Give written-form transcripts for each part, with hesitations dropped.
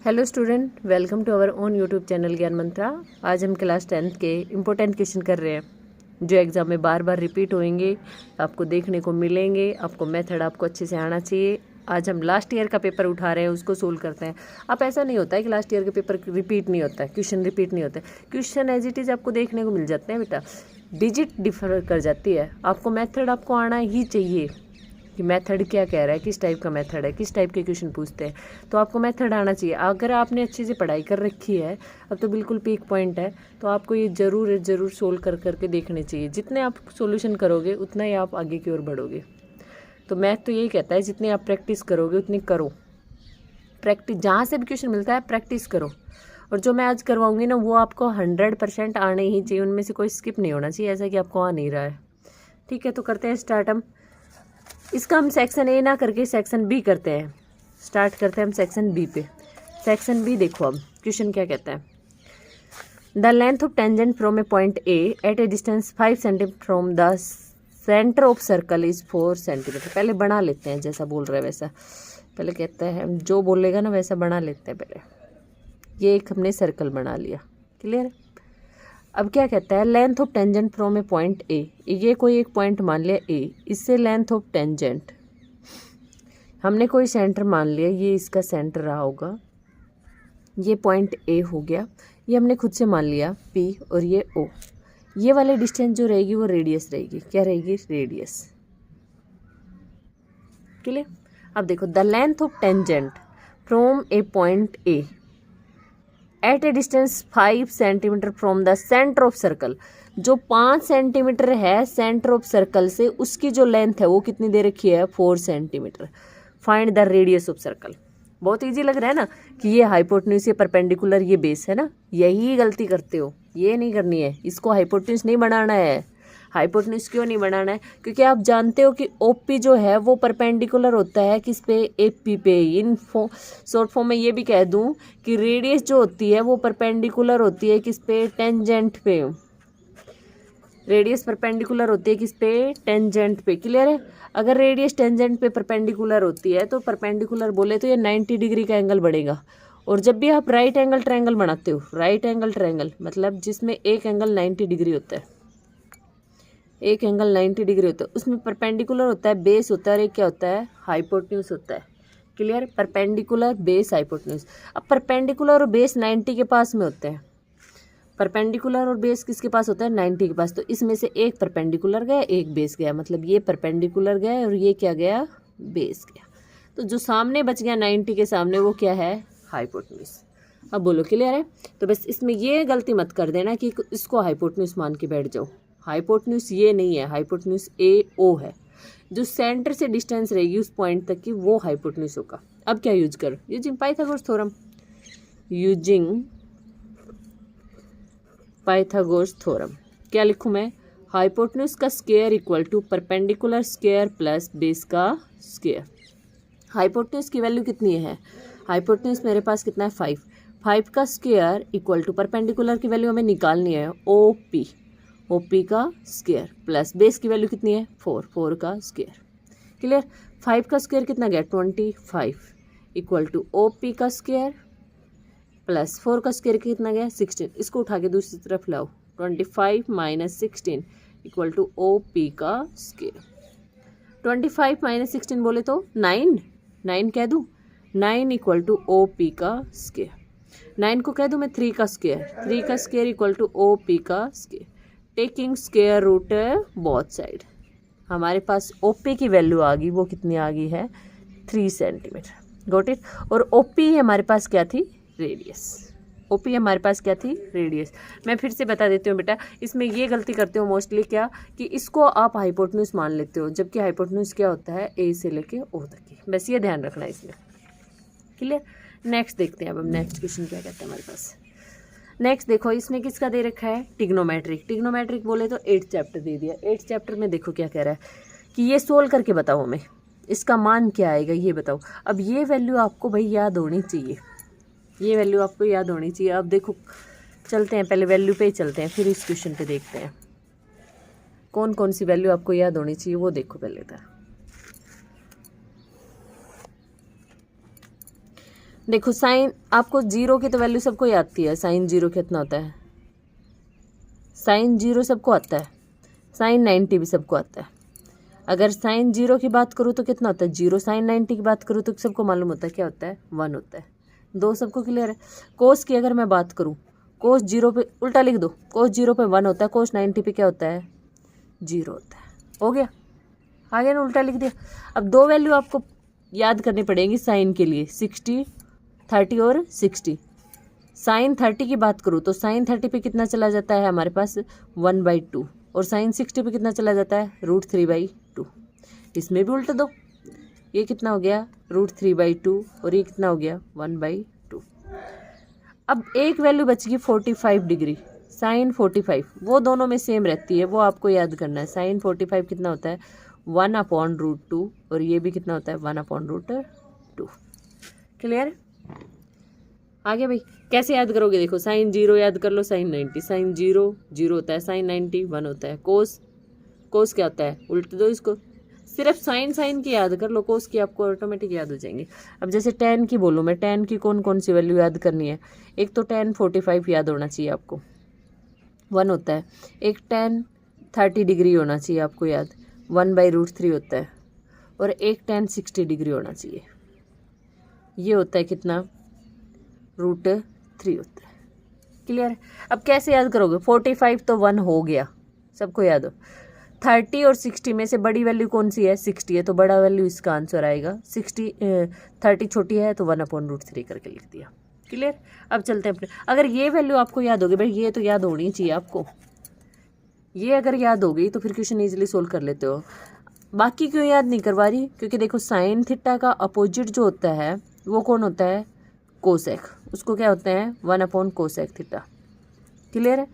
Hello student, welcome to our own YouTube channel Gyan Mantra. आज हम class 10th के important question कर रहे हैं जो एग्ज़ाम में बार बार रिपीट होंगे, आपको देखने को मिलेंगे। आपको मेथड आपको अच्छे से आना चाहिए। आज हम लास्ट ईयर का पेपर उठा रहे हैं, उसको सोल्व करते हैं। अब ऐसा नहीं होता है कि लास्ट ईयर के पेपर रिपीट नहीं होता है, क्वेश्चन रिपीट नहीं होता है। क्वेश्चन एज इट इज़ आपको देखने को मिल जाते हैं बेटा, डिजिट डिफर कर जाती है। आपको मेथड आपको आना ही चाहिए कि मेथड क्या कह रहा है, किस टाइप का मेथड है, किस टाइप के क्वेश्चन पूछते हैं, तो आपको मेथड आना चाहिए। अगर आपने अच्छे से पढ़ाई कर रखी है, अब तो बिल्कुल पीक पॉइंट है, तो आपको ये ज़रूर सोल्व कर करके देखने चाहिए। जितने आप सॉल्यूशन करोगे उतना ही आप आगे की ओर बढ़ोगे। तो मैथ तो यही कहता है, जितनी आप प्रैक्टिस करोगे उतनी करो। प्रैक्टिस जहाँ से भी क्वेश्चन मिलता है प्रैक्टिस करो। और जो मैं आज करवाऊंगी ना, वो आपको 100% आने ही चाहिए, उनमें से कोई स्किप नहीं होना चाहिए, ऐसा कि आपको आ नहीं रहा है। ठीक है, तो करते हैं स्टार्ट। हम इसका हम सेक्शन ए ना करके सेक्शन बी करते हैं। स्टार्ट करते हैं हम सेक्शन बी पे। सेक्शन बी देखो, अब क्वेश्चन क्या कहता है। The length of tangent from a point A at a distance 5 centimetre from the centre of circle is 4 centimetre. पहले बना लेते हैं, जैसा बोल रहे हैं वैसा पहले कहते हैं, जो बोलेगा ना वैसा बना लेते हैं पहले। ये एक हमने सर्कल बना लिया, क्लियर है। अब क्या कहता है, length of tangent from a point ए। ये कोई एक पॉइंट मान लिया ए, इससे लेंथ ऑफ टेंजेंट हमने कोई सेंटर मान लिया, ये इसका सेंटर रहा होगा, ये पॉइंट ए हो गया, ये हमने खुद से मान लिया पी, और ये ओ। ये वाली डिस्टेंस जो रहेगी वो रेडियस रहेगी। क्या रहेगी? रेडियस। क्लियर। अब देखो, the length of tangent from a point A at a distance 5 centimetre from the centre of circle. जो 5 सेंटीमीटर है सेंटर ऑफ सर्कल से, उसकी जो लेंथ है वो कितनी दे रखी है? 4 centimetre. Find the radius of circle. बहुत इजी लग रहा है ना कि ये हाइपोटेन्यूज, ये परपेंडिकुलर, ये बेस है ना। यही गलती करते हो, ये नहीं करनी है। इसको हाइपोटेन्यूज नहीं बनाना है। हाइपोटेन्यूज क्यों नहीं बनाना है? क्योंकि आप जानते हो कि ओपी जो है वो परपेंडिकुलर होता है किस पे? एपी पे। इन शॉर्ट फॉर्म में ये भी कह दूं कि रेडियस जो होती है वो परपेंडिकुलर होती है किस पे? टेंजेंट पे। रेडियस परपेंडिकुलर होती है किस पे? टेंजेंट पे। क्लियर है। अगर रेडियस टेंजेंट पे परपेंडिकुलर होती है तो परपेंडिकुलर बोले तो ये 90 डिग्री का एंगल बढ़ेगा। और जब भी आप राइट एंगल ट्रायंगल बनाते हो, राइट एंगल ट्रायंगल मतलब जिसमें एक एंगल 90 डिग्री होता है, एक एंगल 90 डिग्री होता है, उसमें परपेंडिकुलर होता है बेस होता है, और एक क्या होता है? हाइपोटेन्यूज होता है। क्लियर। Perpendicular, base, hypotenuse. अब परपेंडिकुलर और बेस 90 के पास में होते हैं। परपेंडिकुलर और बेस किसके पास होता है? 90 के पास। तो इसमें से एक परपेंडिकुलर गया, एक बेस गया, मतलब ये परपेंडिकुलर गया और ये क्या गया? बेस गया। तो जो सामने बच गया 90 के सामने, वो क्या है? हाइपोटेन्यूज। अब बोलो, क्लियर है। तो बस इसमें ये गलती मत कर देना कि इसको हाइपोटेन्यूज मान के बैठ जाओ। हाइपोटेन्यूज ये नहीं है, हाइपोटेन्यूज ए ओ है। जो सेंटर से डिस्टेंस रहेगी उस पॉइंट तक की, वो हाइपोटेन्यूज होगा। अब क्या यूज करो? Using Pythagoras theorem. Using Pythagoras theorem. क्या लिखूं मैं? हाइपोटेन्यूज का square equal to perpendicular square plus base का स्क्वायर। हाइपोटेन्यूज की वैल्यू कितनी है? हाइपोटेन्यूज मेरे पास कितना है? 5। 5 का स्क्वायर इक्वल टू परपेंडिकुलर की वैल्यू हमें निकालनी है, ओ पी। ओ पी का स्क्वायर प्लस बेस की वैल्यू कितनी है? 4। 4 का स्क्वायर। क्लियर। 5 का स्क्वायर कितना गया? 25 इक्वल टू ओ पी का स्क्वायर प्लस 4 का स्क्वायर कितना गया? 16। इसको उठा के दूसरी तरफ लाओ, 25 minus 16 equal to O P का स्क्वायर। 25 माइनस 16 बोले तो 9, 9 कह दूँ? 9 इक्वल टू ओ पी का स्क्वायर। 9 को कह दूँ मैं 3 का स्क्वायर, 3 का square equal to O P का square. Taking square root both side, हमारे पास ओ पी की वैल्यू आ गई, वो कितनी आ गई है? 3 सेंटीमीटर। Got it. और ओ पी हमारे पास क्या थी? रेडियस। ओपी हमारे पास क्या थी? रेडियस। मैं फिर से बता देती हूँ बेटा, इसमें ये गलती करते हो मोस्टली, क्या कि इसको आप हाइपोटेन्यूज मान लेते हो, जबकि हाइपोटेन्यूज क्या होता है? ए से लेके ओ तक की। बस ये ध्यान रखना है इसमें। क्लियर। नेक्स्ट देखते हैं अब हम नेक्स्ट क्वेश्चन क्या कहते हैं हमारे पास। नेक्स्ट देखो, इसमें किसका दे रखा है? टिग्नोमेट्रिक। टिग्नोमेट्रिक बोले तो 8th चैप्टर दे दिया। 8th चैप्टर में देखो क्या कह रहा है कि ये सोल्व करके बताओ हमें, इसका मान क्या आएगा ये बताओ। अब ये वैल्यू आपको भाई याद होनी चाहिए, ये वैल्यू आपको याद होनी चाहिए। अब देखो, चलते हैं पहले वैल्यू पे ही चलते हैं, फिर इस क्वेश्चन पे देखते हैं कौन कौन सी वैल्यू आपको याद होनी चाहिए, वो देखो पहले। देखो साइन आपको जीरो की तो वैल्यू सबको याद थी है, साइन जीरो कितना होता है, साइन जीरो सबको आता है, साइन 90 भी सबको आता है। अगर साइन जीरो की बात करूँ तो कितना होता है जीरो, साइन 90 की बात करूँ तो सबको मालूम होता है क्या होता है 1 होता है। दो सबको क्लियर है। कोस की अगर मैं बात करूँ, कोस जीरो पे उल्टा लिख दो, कोस जीरो पे 1 होता है, कोस 90 पे क्या होता है 0 होता है। हो गया, आगे ना उल्टा लिख दिया। अब दो वैल्यू आपको याद करनी पड़ेगी साइन के लिए, 60 30 और 60। साइन 30 की बात करूँ तो साइन 30 पे कितना चला जाता है हमारे पास 1/2, और साइन 60 पे कितना चला जाता है √3/2। इसमें भी उल्टा दो, ये कितना हो गया √3/2 और ये कितना हो गया 1/2। अब एक वैल्यू बच गई 45 डिग्री, साइन 45, वो दोनों में सेम रहती है, वो आपको याद करना है। साइन 45 कितना होता है 1/√2 और ये भी कितना होता है 1/√2। क्लियर है। आगे भाई कैसे याद करोगे, देखो साइन जीरो याद कर लो, साइन 90, साइन जीरो 0 होता है, साइन 90 1 होता है। कोस, कोस क्या होता है उल्ट दो इसको, सिर्फ साइन साइन की याद कर लो, कोस की आपको ऑटोमेटिक याद हो जाएंगे। अब जैसे टेन की बोलूँ मैं, टेन की कौन कौन सी वैल्यू याद करनी है, एक तो टेन 45 याद होना चाहिए आपको, 1 होता है। एक टेन 30 डिग्री होना चाहिए आपको याद, 1/√3 होता है। और एक टेन 60 डिग्री होना चाहिए, ये होता है कितना √3 होता है। क्लियर है। अब कैसे याद करोगे, 45 तो 1 हो गया, सबको याद हो। 30 और 60 में से बड़ी वैल्यू कौन सी है 60 है, तो बड़ा वैल्यू इसका आंसर आएगा 60। 30 छोटी है तो 1/√3 करके लिख दिया। क्लियर। अब चलते हैं अपने, अगर ये वैल्यू आपको याद होगी, भाई ये तो याद होनी चाहिए आपको, ये अगर याद हो गई तो फिर क्वेश्चन ईजिली सोल्व कर लेते हो। बाकी क्यों याद नहीं करवा रही, क्योंकि देखो साइन थीटा का अपोजिट जो होता है वो कौन होता है कोसेक, उसको क्या होते हैं 1/कोसेक थीटा। क्लियर है।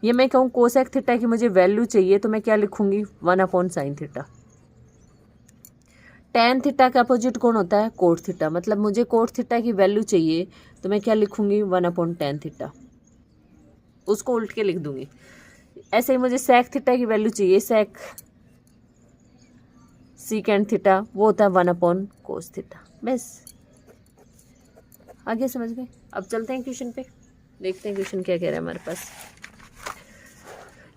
ये मैं कहूँ कोसेक थीटा की मुझे वैल्यू चाहिए तो मैं क्या लिखूंगी 1/साइन थीटा। टेन थीटा का अपोजिट कौन होता है कोट थीटा, मतलब मुझे कोट थीटा की वैल्यू चाहिए तो मैं क्या लिखूंगी 1/tan थीटा, उसको उल्ट के लिख दूंगी। ऐसे ही मुझे सेक थीटा की वैल्यू चाहिए, सेक सीकेंड थीटा, वो होता है 1/कोस थीटा। बस आगे समझ गए। अब चलते हैं क्वेश्चन पे, देखते हैं क्वेश्चन क्या कह रहा है हमारे पास।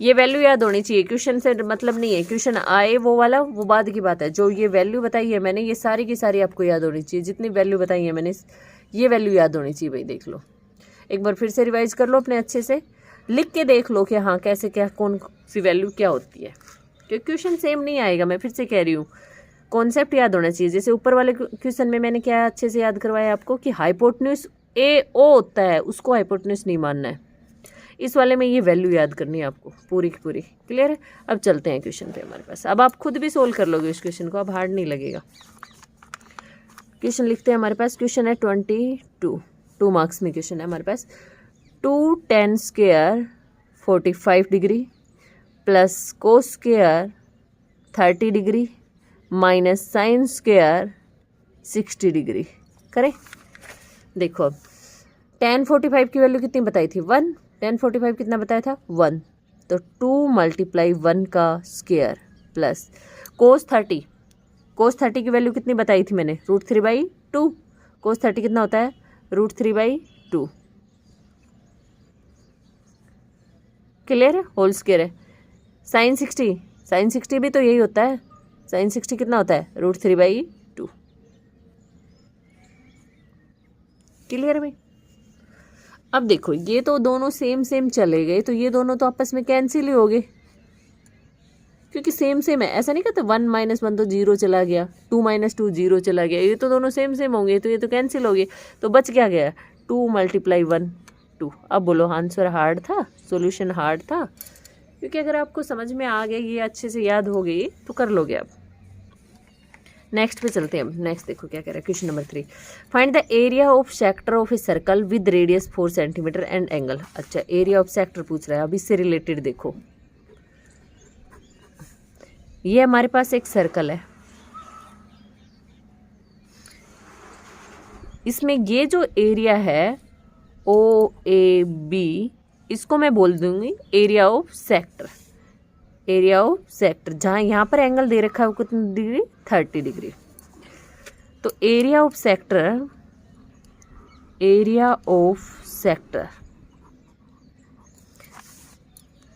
ये वैल्यू याद होनी चाहिए, क्वेश्चन से मतलब नहीं है, क्वेश्चन आए वो वाला वो बाद की बात है। जो ये वैल्यू बताई है मैंने, ये सारी की सारी आपको याद होनी चाहिए, जितनी वैल्यू बताई है मैंने ये वैल्यू याद होनी चाहिए। भाई देख लो, एक बार फिर से रिवाइज कर लो अपने अच्छे से, लिख के देख लो कि हाँ कैसे क्या कौन सी वैल्यू क्या होती है, क्योंकि क्वेश्चन सेम नहीं आएगा। मैं फिर से कह रही हूँ कॉन्सेप्ट याद होना चाहिए। जैसे ऊपर वाले क्वेश्चन में मैंने क्या अच्छे से याद करवाया आपको कि हाइपोटेन्यूज AO होता है, उसको हाइपोटेन्यूज नहीं मानना है। इस वाले में ये वैल्यू याद करनी है आपको पूरी की पूरी। क्लियर है। अब चलते हैं क्वेश्चन पे हमारे पास, अब आप खुद भी सोल्व कर लोगे इस क्वेश्चन को, अब हार्ड नहीं लगेगा। क्वेश्चन लिखते हैं हमारे पास, क्वेश्चन है 2 मार्क्स में क्वेश्चन है हमारे पास। 2 tan square 45 degree plus cos square 30 degree minus sine square 60 degree करें। देखो अब tan 45 की वैल्यू कितनी बताई थी 1, tan 45 कितना बताया था 1, तो 2 × 1 का स्क्वायर प्लस कोस 30 की वैल्यू कितनी बताई थी मैंने √3/2, कोस 30 कितना होता है √3/2। क्लियर है। होल स्क्वायर है। साइन 60 भी तो यही होता है, साइन 60 कितना होता है √3/2। क्लियर है भाई। अब देखो ये तो दोनों सेम चले गए, तो ये दोनों तो आपस में कैंसिल ही हो गए, क्योंकि सेम है। ऐसा नहीं कहते 1 - 1 तो 0 चला गया, 2 - 2 0 चला गया, ये तो दोनों सेम होंगे, तो ये तो कैंसिल हो गए। तो बच क्या गया 2 × 1 2। अब बोलो आंसर हार्ड था, सॉल्यूशन हार्ड था, क्योंकि अगर आपको समझ में आ गया, ये अच्छे से याद हो गई तो कर लोगे। अब नेक्स्ट पे चलते हैं। नेक्स्ट देखो क्या कह रहा है, question number 3, find the area of sector of a circle with radius 4 centimetre and angle. अच्छा, एरिया ऑफ सेक्टर पूछ रहा है। अब इससे रिलेटेड देखो, ये हमारे पास एक सर्कल है, इसमें ये जो एरिया है OAB, इसको मैं बोल दूंगी एरिया ऑफ सेक्टर। जहाँ यहाँ पर एंगल दे रखा है वो कितनी डिग्री 30 डिग्री। तो area of sector area of sector,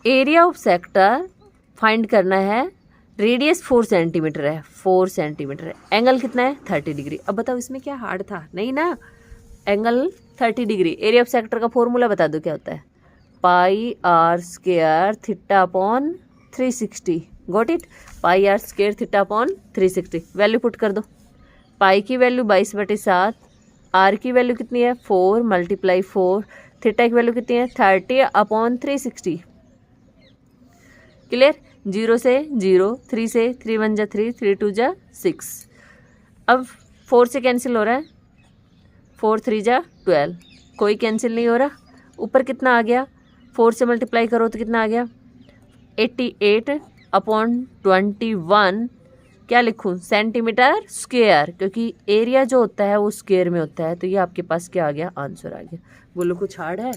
area of sector find करना है। रेडियस 4 सेंटीमीटर है, 4 सेंटीमीटर है, एंगल कितना है 30 डिग्री। अब बताओ इसमें क्या हार्ड था, नहीं ना, एंगल 30 डिग्री। एरिया ऑफ सेक्टर का फॉर्मूला बता दो क्या होता है, pi r square theta upon 360, got it, pi r square theta upon 360। Value put कर दो, पाई की वैल्यू 22/7, आर की वैल्यू कितनी है 4 × 4, थीटा की वैल्यू कितनी है 30 अपॉन 360। क्लियर, 0 से 0, 3 से 3 1 जा 3, 3 2 जा 6। अब 4 से कैंसिल हो रहा है, 4 3 जा 12, कोई कैंसिल नहीं हो रहा। ऊपर कितना आ गया, 4 से मल्टीप्लाई करो तो कितना आ गया 88 अपॉन 21, क्या लिखूं सेंटीमीटर स्क्वायर, क्योंकि एरिया जो होता है वो स्क्वायर में होता है। तो ये आपके पास क्या आ गया, आंसर आ गया। बोलो कुछ हार्ड है,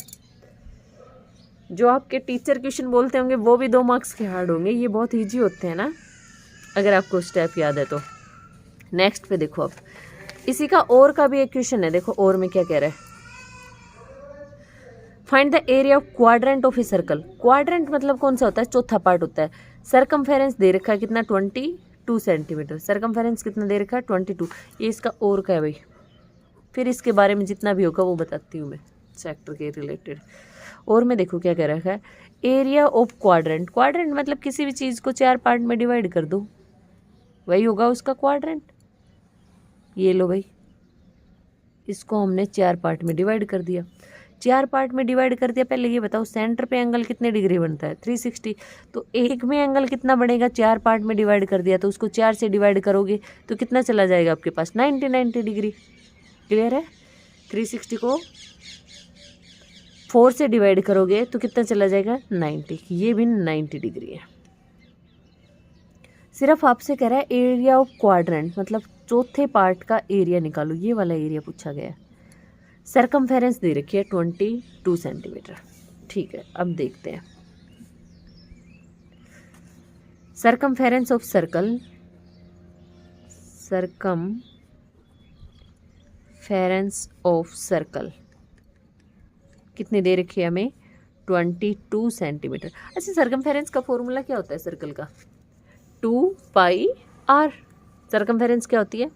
जो आपके टीचर क्वेश्चन बोलते होंगे वो भी 2 मार्क्स के हार्ड होंगे, ये बहुत इजी होते हैं ना, अगर आपको स्टेप याद है तो। नेक्स्ट पे देखो, अब इसी का और का भी एक क्वेश्चन है, देखो और में क्या कह रहा है, find the area of quadrant of a circle. Quadrant मतलब कौन सा होता है, चौथा पार्ट होता है। सरकमफेरेंस दे रखा है कितना 22 सेंटीमीटर, सरकमफेरेंस कितना दे रखा है 22। ये इसका और का है भाई, फिर इसके बारे में जितना भी होगा वो बताती हूँ मैं सेक्टर के रिलेटेड। और में देखो क्या कह रखा है, एरिया ऑफ क्वाड्रेंट। क्वाड्रेंट मतलब किसी भी चीज़ को 4 पार्ट में डिवाइड कर दो, वही होगा उसका क्वाड्रेंट। ये लो भाई, इसको हमने 4 पार्ट में डिवाइड कर दिया, 4 पार्ट में डिवाइड कर दिया। पहले ये बताओ सेंटर पे एंगल कितने डिग्री बनता है 360, तो एक में एंगल कितना बनेगा, 4 पार्ट में डिवाइड कर दिया तो उसको 4 से डिवाइड करोगे तो कितना चला जाएगा आपके पास 90 डिग्री। क्लियर है, 360 को 4 से डिवाइड करोगे तो कितना चला जाएगा 90, ये भी 90 डिग्री है। सिर्फ आपसे कह रहा है एरिया ऑफ क्वाड्रेंट मतलब चौथे पार्ट का एरिया निकालो, ये वाला एरिया पूछा गया है। सरकमफेरेंस दे रखी है 22 सेंटीमीटर। ठीक है, अब देखते हैं circumference of circle, circumference of circle कितनी दे रखी है हमें 22 सेंटीमीटर। अच्छा, सरकमफेरेंस का फॉर्मूला क्या होता है सर्कल का, 2 पाई आर। सरकमफेरेंस क्या होती है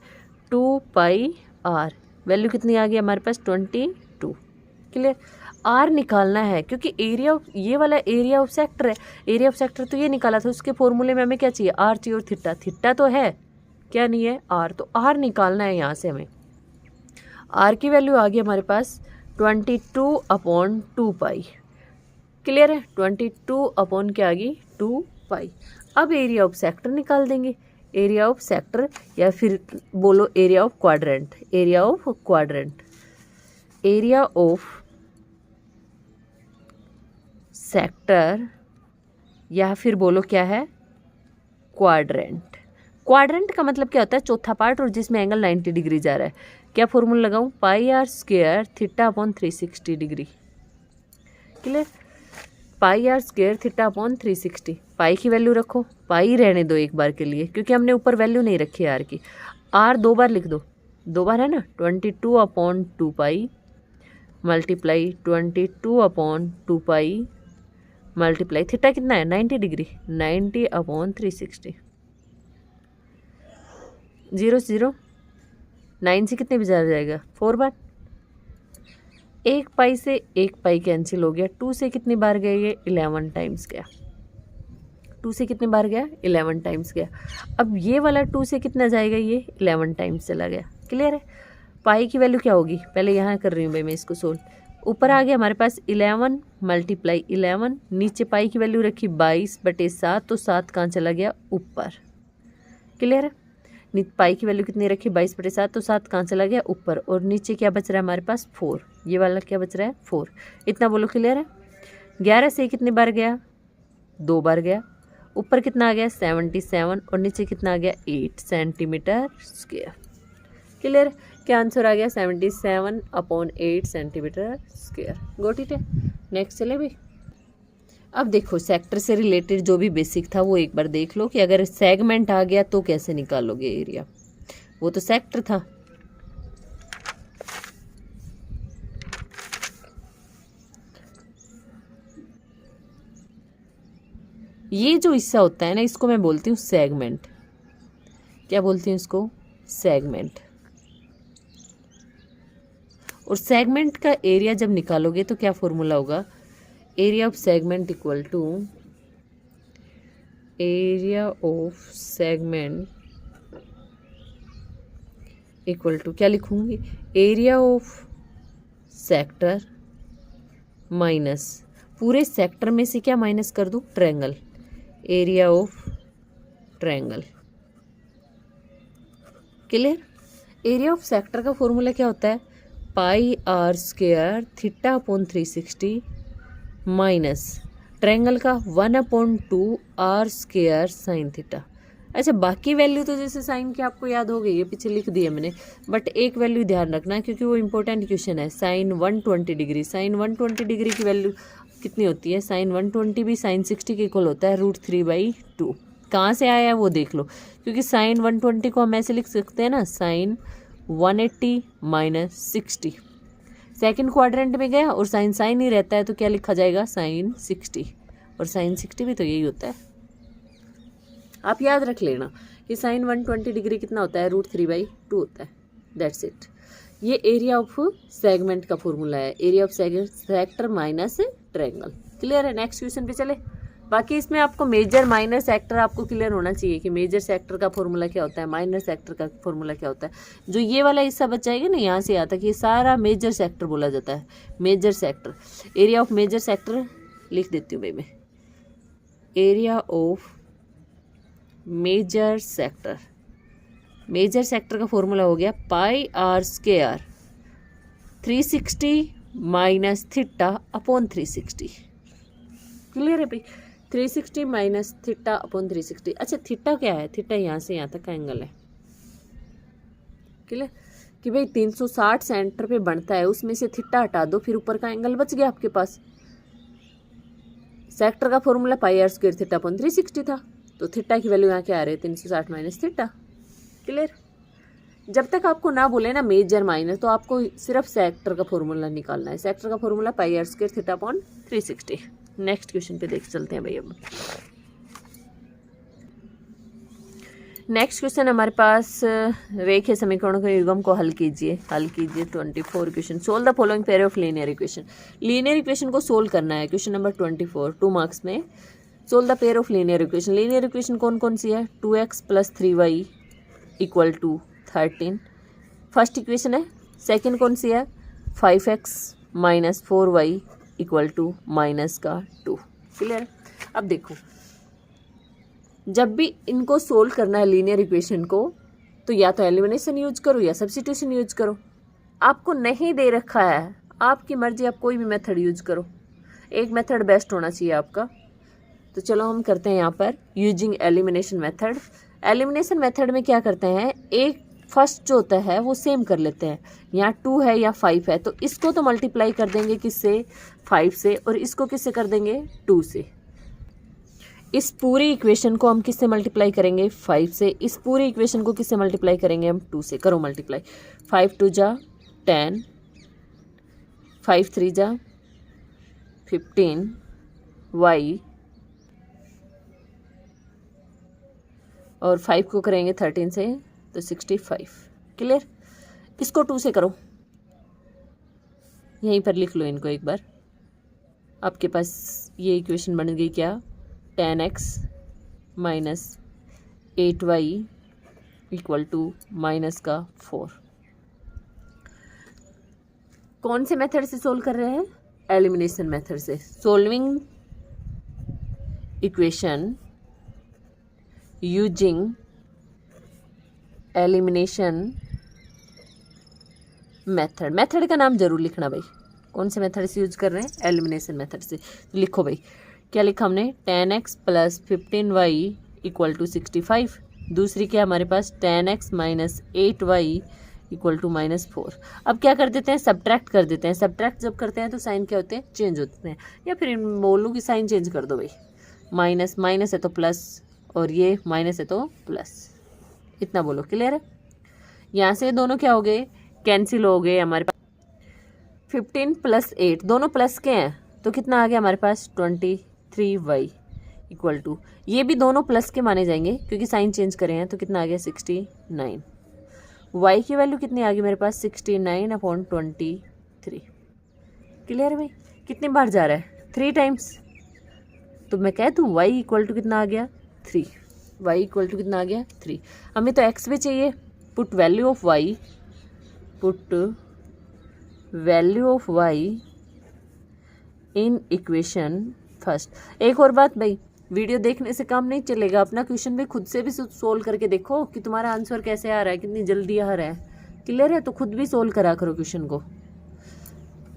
2 पाई आर, वैल्यू कितनी आ गई हमारे पास 22। क्लियर, आर निकालना है क्योंकि एरिया ये वाला एरिया ऑफ सेक्टर है, एरिया ऑफ सेक्टर तो ये निकाला था, उसके फॉर्मूले में हमें क्या चाहिए आर चाहिए और थीटा, थीटा तो है क्या नहीं है आर, तो आर निकालना है यहाँ से हमें। आर की वैल्यू आ गई हमारे पास 22 अपॉन 2 पाई। क्लियर है, 22 अपॉन क्या आ गई 2 पाई। अब एरिया ऑफ सेक्टर निकाल देंगे, एरिया ऑफ सेक्टर या फिर बोलो area of quadrant, area of quadrant, area of sector या फिर बोलो क्या है क्वाड्रेंट। क्वाड्रेंट का मतलब क्या होता है चौथा पार्ट और जिसमें एंगल 90 डिग्री जा रहा है। क्या फॉर्मूला लगाऊं, pi r square theta upon 360 degree. Clear, pi r square theta upon 360। Pi की वैल्यू रखो, पाई रहने दो एक बार के लिए क्योंकि हमने ऊपर वैल्यू नहीं रखी आर की। आर 2 बार लिख दो, 2 बार है ना, 22 अपॉन 2 पाई मल्टीप्लाई 22 अपॉन 2 पाई मल्टीप्लाई थीटा कितना है 90 डिग्री, 90 अपॉन 360। 0 0 9 से कितने बार जाएगा 4 बार, 1 पाई से 1 पाई कैंसिल हो गया, 2 से कितनी बार गया ये 11 टाइम्स गया, 2 से कितने बार गया 11 टाइम्स गया। अब ये वाला 2 से कितना जाएगा ये 11 टाइम्स चला गया। क्लियर है, पाई की वैल्यू क्या होगी, पहले यहाँ कर रही हूँ भाई मैं इसको सोल्व। ऊपर आ गया हमारे पास 11 मल्टीप्लाई 11, नीचे पाई की वैल्यू रखी 22/7, तो 7 कहाँ चला गया ऊपर। क्लियर है, पाई की वैल्यू कितनी रखी 22/7, तो 7 कहाँ चला गया ऊपर, और नीचे क्या बच रहा है हमारे पास 4, ये वाला क्या बच रहा है 4। इतना बोलो क्लियर है। 11 से कितनी बार गया 2 बार गया, ऊपर कितना आ गया 77 और नीचे कितना आ गया 8 सेंटीमीटर स्क्वायर। क्लियर, क्या आंसर आ गया 77 upon 8 centimetre square. Got it है। नेक्स्ट चले भाई, अब देखो सेक्टर से रिलेटेड जो भी बेसिक था वो एक बार देख लो कि अगर सेगमेंट आ गया तो कैसे निकालोगे एरिया, वो तो सेक्टर था। ये जो हिस्सा होता है ना, इसको मैं बोलती हूँ सेगमेंट। क्या बोलती हूँ इसको? सेगमेंट। और सेगमेंट का एरिया जब निकालोगे तो क्या फॉर्मूला होगा? Area of segment equal to area of segment equal to क्या लिखूंगी? एरिया ऑफ सेक्टर माइनस पूरे सेक्टर में से क्या माइनस कर दूं? Triangle. Area of triangle. Clear? Area of sector का फॉर्मूला क्या होता है? Pi r square theta upon 360 minus triangle का 1/2 आर स्क्वायर साइन थीटा। अच्छा, बाकी वैल्यू तो जैसे साइन की आपको याद हो गई, ये पीछे लिख दिया मैंने, बट एक वैल्यू ध्यान रखना क्योंकि वो इंपॉर्टेंट क्वेश्चन है। साइन 120 डिग्री, साइन 120 डिग्री की वैल्यू कितनी होती है? साइन 120 भी साइन 60 के इक्वल होता है √3/2। कहाँ से आया वो देख लो, क्योंकि साइन 120 को हम ऐसे लिख सकते हैं ना, साइन 180 माइनस 60। सेकेंड क्वाड्रेंट में गया और साइन साइन ही रहता है तो क्या लिखा जाएगा? साइन 60। और साइन 60 भी तो यही होता है। आप याद रख लेना कि साइन 120 डिग्री कितना होता है? √3/2 होता है। That's it. ये एरिया ऑफ सेगमेंट का फॉर्मूला है, area of sector minus triangle. Clear है? नेक्स्ट क्वेश्चन पे चले। बाकी इसमें आपको मेजर माइनर सेक्टर आपको क्लियर होना चाहिए कि मेजर सेक्टर का फॉर्मूला क्या होता है, माइनर सेक्टर का फॉर्मूला क्या होता है। जो ये वाला हिस्सा बच जाएगा ना, यहाँ से आता है कि ये सारा मेजर सेक्टर बोला जाता है। Major sector, area of major sector लिख देती हूँ भाई मैं। Area of major sector, major sector का फॉर्मूला हो गया pi r square 360 minus theta upon 360। Clear है भाई? 360 माइनस थीटा अपॉन 360। अच्छा, थीटा क्या है? थीटा यहाँ से यहाँ तक का एंगल है। क्लियर? कि भाई 360 सेंटर पे बनता है, उसमें से थीटा हटा दो, फिर ऊपर का एंगल बच गया आपके पास। सेक्टर का formula pi r square theta upon 360 था, तो थीटा की वैल्यू यहाँ क्या आ रही है? 360 माइनस थीटा। क्लियर? जब तक आपको ना बोले ना मेजर माइनर, तो आपको सिर्फ सेक्टर का फॉर्मूला निकालना है। सेक्टर का formula pi r square theta upon 360। Next question पे देख चलते हैं भाई। अब नेक्स्ट क्वेश्चन हमारे पास रेखीय समीकरणों के युग्म को हल कीजिए। 24 question. Solve the following pair of linear equation. Linear equation को सोल्व करना है। क्वेश्चन नंबर 24, 2 मार्क्स में। Solve the pair of linear equation. Linear equation कौन कौन सी है? 2x + 3y = 13 फर्स्ट इक्वेशन है। सेकंड कौन सी है? 5x - 4y = -2। क्लियर? अब देखो, जब भी इनको सोल्व करना है लीनियर इक्वेशन को, तो या तो एलिमिनेशन यूज करो या सब्स्टिट्यूशन यूज करो। आपको नहीं दे रखा है, आपकी मर्जी, आप कोई भी मेथड यूज करो। एक मेथड बेस्ट होना चाहिए आपका। तो चलो हम करते हैं यहाँ पर using elimination method. Elimination method में क्या करते हैं, एक फर्स्ट जो होता है वो सेम कर लेते हैं। यहाँ 2 है या 5 है, तो इसको तो मल्टीप्लाई कर देंगे किससे? 5 से। और इसको किससे कर देंगे? 2 से। इस पूरी इक्वेशन को हम किससे मल्टीप्लाई करेंगे? 5 से। इस पूरी इक्वेशन को किससे मल्टीप्लाई करेंगे? हम 2 से। करो मल्टीप्लाई। 5 2 जा 10, 5 3 जा 15 y, और 5 को करेंगे 13 से तो 65। क्लियर? इसको 2 से करो। यहीं पर लिख लो इनको एक बार। आपके पास ये इक्वेशन बन गई क्या? 10x - 8y = -4। कौन से मेथड से सोल्व कर रहे हैं? एलिमिनेशन मेथड से। Solving equation using elimination method. Method का नाम जरूर लिखना भाई, कौन से मेथड से यूज कर रहे हैं? एलिमिनेशन मेथड से। तो लिखो भाई, क्या लिखा हमने? 10x + 15y = 65। दूसरी क्या हमारे पास? 10x - 8y = -4। अब क्या कर देते हैं? सब्ट्रैक्ट कर देते हैं। सब्ट्रैक्ट जब करते हैं तो साइन क्या होते हैं? चेंज होते हैं। या फिर बोलूँ कि साइन चेंज कर दो भाई। माइनस माइनस है तो प्लस, और ये माइनस है तो प्लस, इतना बोलो। क्लियर है? यहाँ से दोनों क्या हो गए? कैंसिल हो गए हमारे पास। 15 + 8 दोनों प्लस के हैं, तो कितना आ गया हमारे पास? 23y इक्वल टू, ये भी दोनों प्लस के माने जाएंगे क्योंकि साइन चेंज करे हैं, तो कितना आ गया 69। वाई की वैल्यू कितनी आ गई मेरे पास 69/23। क्लियर है भाई? कितनी बार जा रहा है 3 टाइम्स, तो मैं कह दूँ वाई इक्वल टू कितना आ गया 3। वाई इक्वल टू कितना आ गया 3। हमें तो एक्स भी चाहिए, put value of y, put value of y in equation first. एक और बात भाई, वीडियो देखने से काम नहीं चलेगा, अपना क्वेश्चन भी खुद से भी सोल्व करके देखो कि तुम्हारा आंसर कैसे आ रहा है, कितनी जल्दी आ रहा है। क्लियर है? तो खुद भी सोल्व करा करो क्वेश्चन को।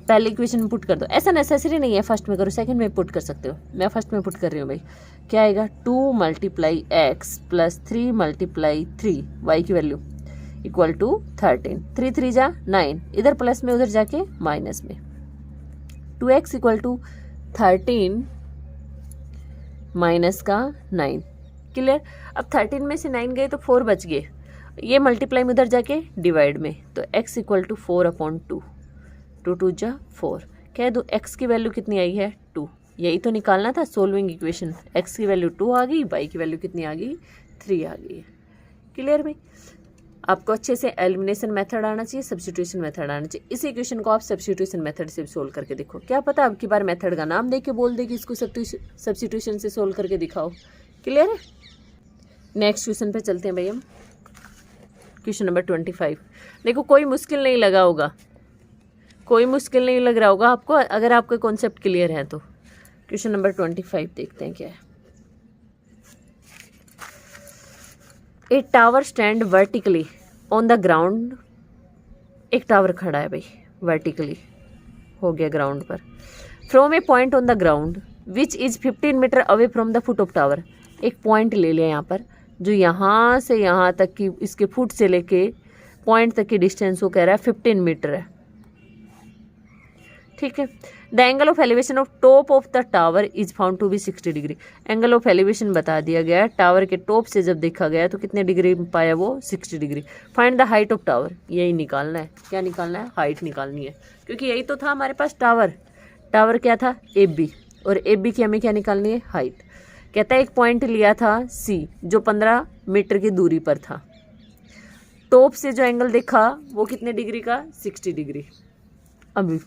पहले इक्वेशन में पुट कर दो, ऐसा नेसेसरी नहीं है फर्स्ट में करो, सेकंड में पुट कर सकते हो। मैं फर्स्ट में पुट कर रही हूँ भाई। क्या आएगा 2 × x + 3 × 3 y की वैल्यू इक्वल टू 13। 3 3 जा 9, इधर प्लस में उधर जाके माइनस में। 2x इक्वल टू 13 माइनस का 9। क्लियर? अब 13 में से 9 गए तो 4 बच गए, ये मल्टीप्लाई में उधर जाके डिवाइड में, तो x इक्वल टू 4/2। 2 2 जा 4। कह दो x की वैल्यू कितनी आई है 2। यही तो निकालना था सोल्विंग इक्वेशन। x की वैल्यू 2 आ गई, y की वैल्यू कितनी आ गई 3 आ गई। क्लियर भाई? आपको अच्छे से एलिमिनेशन मेथड आना चाहिए, सब्स्टिट्यूशन मेथड आना चाहिए। इस इक्वेशन को आप सब्स्टिट्यूशन मेथड से सोल्व करके देखो, क्या पता अब की बार मेथड का नाम दे के बोल दे कि इसको सब्स्टिट्यूशन से सोल्व करके दिखाओ। क्लियर है? नेक्स्ट क्वेश्चन पे चलते हैं भाई हम। Question number 25। देखो कोई मुश्किल नहीं लगा होगा, कोई मुश्किल नहीं लग रहा होगा आपको, अगर आपका कॉन्सेप्ट क्लियर है तो। क्वेश्चन नंबर 25 देखते हैं क्या है। A tower stand vertically on the ground. एक टावर खड़ा है भाई वर्टिकली, हो गया ग्राउंड पर। From a point on the ground which is 15 metre away from the foot of tower. एक पॉइंट ले लिया यहाँ पर, जो यहाँ से यहाँ तक की, इसके फुट से लेके पॉइंट तक की डिस्टेंस वो कह रहा है 15 मीटर है। ठीक है। The angle of elevation of top of the tower is found to be 60 degree. Angle of elevation बता दिया गया है, टावर के टॉप से जब देखा गया तो कितने डिग्री पाया वो 60 degree. Find the height of tower, यही निकालना है। क्या निकालना है? हाइट निकालनी है, क्योंकि यही तो था हमारे पास टावर। टावर क्या था? AB, और AB की हमें क्या निकालनी है? हाइट। कहता है एक पॉइंट लिया था C जो 15 मीटर की दूरी पर था, टॉप से जो एंगल देखा वो कितने डिग्री का? 60 डिग्री। अभी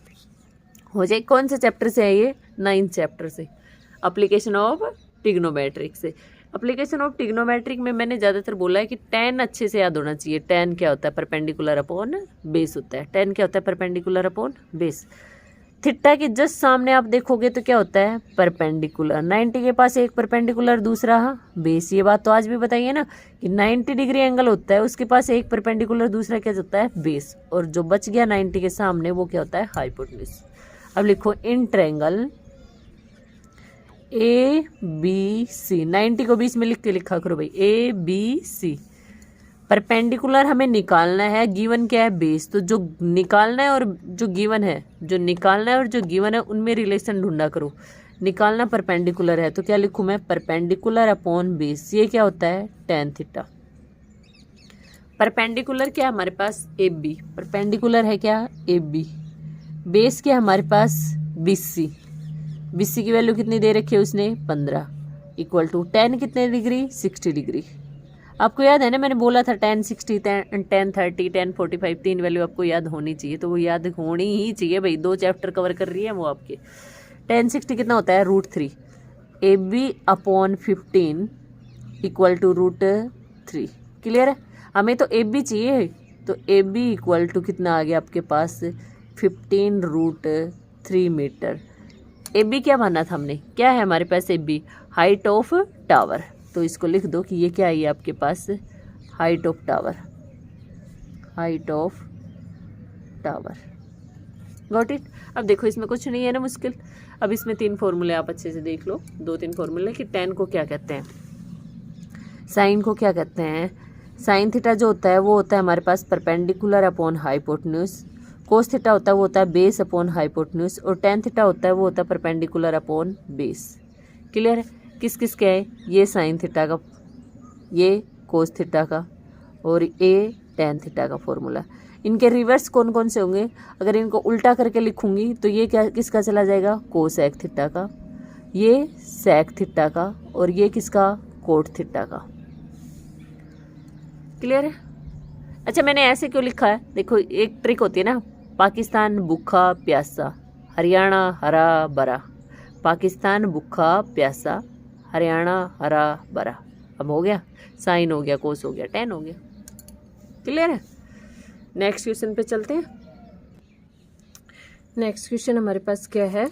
हो जाए, कौन से चैप्टर से है ये? 9th चैप्टर से, एप्लीकेशन ऑफ ट्रिग्नोमेट्रिक से। एप्लीकेशन ऑफ ट्रिग्नोमेट्रिक में मैंने ज़्यादातर बोला है कि tan अच्छे से याद होना चाहिए। tan क्या होता है? परपेंडिकुलर अपॉन बेस होता है। tan क्या होता है? Perpendicular upon base. थीटा के जस्ट सामने आप देखोगे तो क्या होता है? परपेंडिकुलर। 90 के पास एक परपेंडिकुलर, दूसरा बेस। ये बात तो आज भी बताइए ना कि 90 डिग्री एंगल होता है, उसके पास एक परपेंडिकुलर, दूसरा क्या होता है? बेस। और जो बच गया 90 के सामने वो क्या होता है? हाइपोटेन्यूज। अब लिखो इन ट्रायंगल ABC, 90 को बीच में लिख के लिखा करो भाई, ABC। परपेंडिकुलर हमें निकालना है, गिवन क्या है? बेस। तो जो निकालना है और जो गिवन है, जो निकालना है और जो गिवन है उनमें रिलेशन ढूंढा करो। निकालना परपेंडिकुलर है तो क्या लिखूं मैं? Perpendicular upon base. ये क्या होता है? tan theta. परपेंडिकुलर क्या है हमारे पास? AB। परपेंडिकुलर है क्या? AB। बेस क्या हमारे पास? BC। BC की वैल्यू कितनी दे रखी है उसने? 15 इक्वल टू tan कितने डिग्री? 60 डिग्री। आपको याद है ना, मैंने बोला था tan 60, tan 30, tan 45, 3 वैल्यू आपको याद होनी चाहिए, तो वो याद होनी ही चाहिए भाई। 2 चैप्टर कवर कर रही है वो आपके। tan 60 कितना होता है? √3। AB/15 equal to √3। क्लियर है? हमें तो AB चाहिए, तो AB इक्वल टू कितना आ गया आपके पास? 15√3 मीटर। AB क्या माना था हमने? क्या है हमारे पास AB? Height of tower. तो इसको लिख दो कि ये क्या है आपके पास? Height of tower. Height of tower. Got it? अब देखो इसमें कुछ नहीं है ना मुश्किल। अब इसमें 3 फॉर्मूले आप अच्छे से देख लो, 2-3 फॉर्मूले कि tan को क्या कहते हैं, साइन को क्या कहते हैं। साइन थीटा जो होता है वो होता है हमारे पास perpendicular upon hypotenuse. Cos theta होता है वो होता है बेस अपॉन हाइपोटेन्यूज। और tan थीटा होता है वो होता है परपेंडिकुलर अपॉन बेस। क्लियर है? किस किस का है? ये साइन थीटा का, ये कोस थीटा का, और ये tan थीटा का फॉर्मूला। इनके रिवर्स कौन कौन से होंगे? अगर इनको उल्टा करके लिखूंगी तो ये क्या किसका चला जाएगा? कोसेक थीटा का। ये सेक थीटा का और ये किसका, कोट थीटा का। क्लियर है। अच्छा मैंने ऐसे क्यों लिखा है, देखो एक ट्रिक होती है ना, पाकिस्तान भूखा प्यासा, हरियाणा हरा भरा। पाकिस्तान भूखा प्यासा, हरियाणा हरा भरा। अब हो गया, साइन हो गया, कोस हो गया, टेन हो गया। क्लियर है। नेक्स्ट क्वेश्चन पे चलते हैं। नेक्स्ट क्वेश्चन हमारे पास क्या है,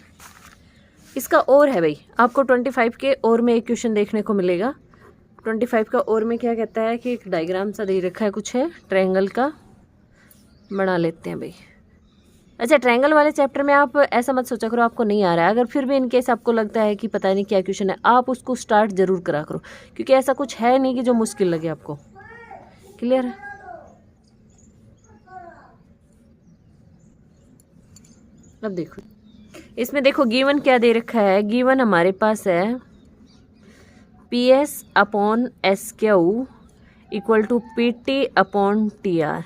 इसका और है भाई, आपको 25 के और में एक क्वेश्चन देखने को मिलेगा। 25 का और में क्या कहता है कि एक डायग्राम सा दे रखा है, कुछ है ट्रायंगल का, बना लेते हैं भाई। अच्छा ट्रायंगल वाले चैप्टर में आप ऐसा मत सोचा करो आपको नहीं आ रहा है, अगर फिर भी इनकेस आपको लगता है कि पता नहीं क्या क्वेश्चन है, आप उसको स्टार्ट जरूर करा करो, क्योंकि ऐसा कुछ है नहीं कि जो मुश्किल लगे आपको। क्लियर है। अब देखो इसमें, देखो गिवन क्या दे रखा है, गिवन हमारे पास है PS upon SQ equal to PT upon TR।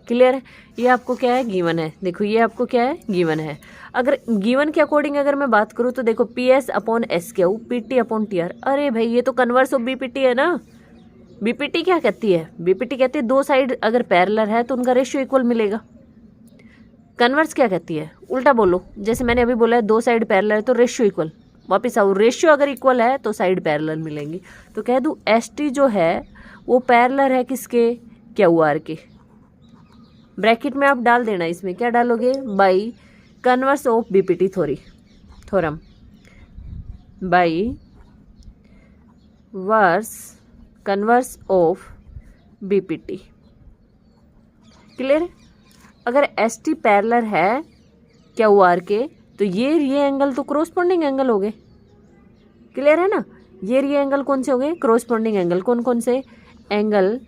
Clear है। ये आपको क्या है, गिवन है। देखो ये आपको क्या है, गिवन है। अगर गिवन के अकॉर्डिंग अगर मैं बात करूँ तो देखो PS upon SQ PT upon TR, अरे भाई ये तो कन्वर्स ऑफ BPT है ना। BPT क्या कहती है, BPT कहती है दो साइड अगर पैरेलल है तो उनका रेशियो इक्वल मिलेगा। कन्वर्स क्या कहती है, उल्टा बोलो, जैसे मैंने अभी बोला है दो साइड पैरेलल है तो रेशियो इक्वल, वापस आओ, रेशियो अगर इक्वल है तो साइड पैरेलल मिलेंगी। तो कह दूँ ST जो है वो पैरेलल है किसके, QR के। ब्रैकेट में आप डाल देना, इसमें क्या डालोगे, by converse of BPT theorem, by verse converse of BPT। Clear है। अगर ST पैरेलल है QR के तो ये एंगल तो क्रोस्पोंडिंग एंगल हो गए। क्लियर है ना। ये एंगल कौन से हो गए, क्रोस्पोंडिंग एंगल। कौन कौन से, एंगल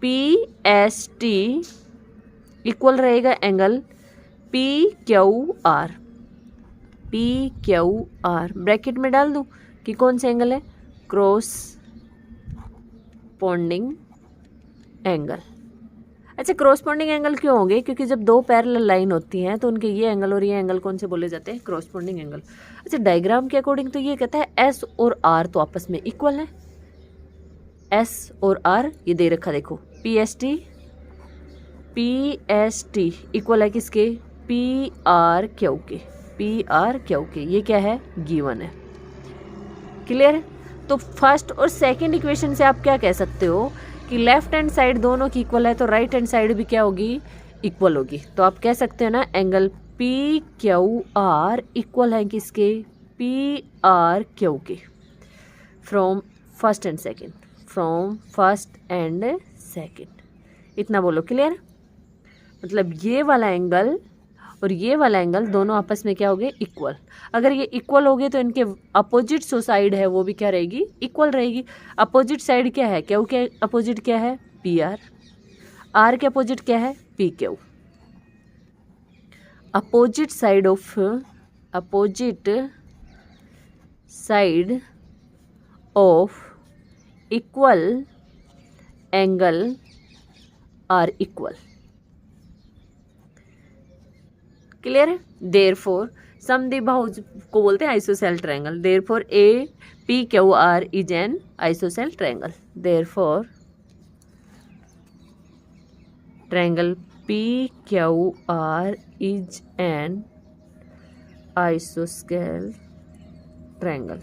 PST इक्वल रहेगा एंगल PQR। PQR ब्रैकेट में डाल दूं कि कौन सा एंगल है, क्रोसपोंडिंग एंगल। अच्छा क्रोसपोंडिंग एंगल क्यों होंगे, क्योंकि जब दो पैरेलल लाइन होती हैं तो उनके ये एंगल और ये एंगल कौन से बोले जाते हैं, क्रोसपोंडिंग एंगल। अच्छा डायग्राम के अकॉर्डिंग तो ये कहता है S और R तो आपस में इक्वल है, S और R ये दे रखा देखो, PST इक्वल है किसके, PRQ के, PRQ के। ये क्या है, गिवन है। क्लियर है। तो फर्स्ट और सेकंड इक्वेशन से आप क्या कह सकते हो कि लेफ्ट हैंड साइड दोनों की इक्वल है तो राइट हैंड साइड भी क्या होगी, इक्वल होगी। तो आप कह सकते हो ना एंगल PQR इक्वल है किसके, PRQ के, from first and second, from first and second. इतना बोलो। क्लियर। मतलब ये वाला एंगल और ये वाला एंगल दोनों आपस में क्या हो गए, इक्वल। अगर ये इक्वल हो गए तो इनके अपोजिट जो साइड है वो भी क्या रहेगी, इक्वल रहेगी। अपोजिट साइड क्या है, क्यू के अपोजिट क्या है, PR। R के अपोजिट क्या है, PQ। Opposite side of equal angle are equal. Clear है। देयरफॉर समद्विबाहुज को बोलते हैं isosceles triangle. Therefore APQR is an isosceles triangle. Therefore triangle PQR is an isosceles triangle.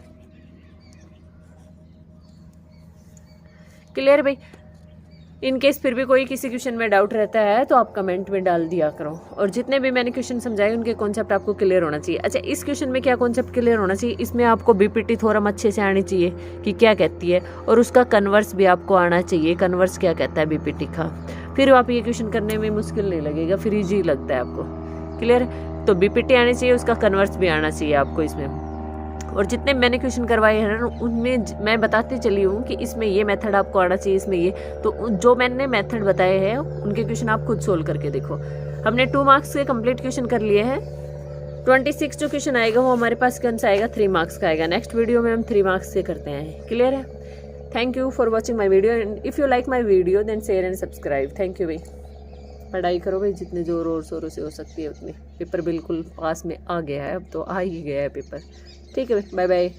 Clear भाई। इन केस फिर भी कोई किसी क्वेश्चन में डाउट रहता है तो आप कमेंट में डाल दिया करो। और जितने भी मैंने क्वेश्चन समझाए उनके कॉन्सेप्ट आपको क्लियर होना चाहिए। अच्छा इस क्वेश्चन में क्या कॉन्सेप्ट क्लियर होना चाहिए, इसमें आपको BPT थ्योरम अच्छे से आनी चाहिए कि क्या कहती है, और उसका कन्वर्स भी आपको आना चाहिए, कन्वर्स क्या कहता है BPT का। फिर आप ये क्वेश्चन करने में मुश्किल नहीं लगेगा, फिर ईजी लगता है आपको। क्लियर है। तो BPT आनी चाहिए, उसका कन्वर्स भी आना चाहिए आपको इसमें। और जितने मैंने क्वेश्चन करवाए हैं ना उनमें मैं बताती चली हूँ कि इसमें ये मेथड आपको आना चाहिए, इसमें ये। तो जो मैंने मेथड बताए हैं उनके क्वेश्चन आप खुद सोल्व करके देखो। हमने 2 मार्क्स के कंप्लीट क्वेश्चन कर लिए हैं। 26 जो क्वेश्चन आएगा वो हमारे पास कौन सा आएगा, 3 मार्क्स का आएगा। नेक्स्ट वीडियो में हम 3 मार्क्स से करते हैं। क्लियर है। Thank you for watching my video and if you like my video then share and subscribe. Thank you भाई। पढ़ाई करो भाई, जितने जोर और शोरों से हो सकती है उतनी। पेपर बिल्कुल पास में आ गया है, अब तो आ ही गया है पेपर। ठीक है, बाय बाय।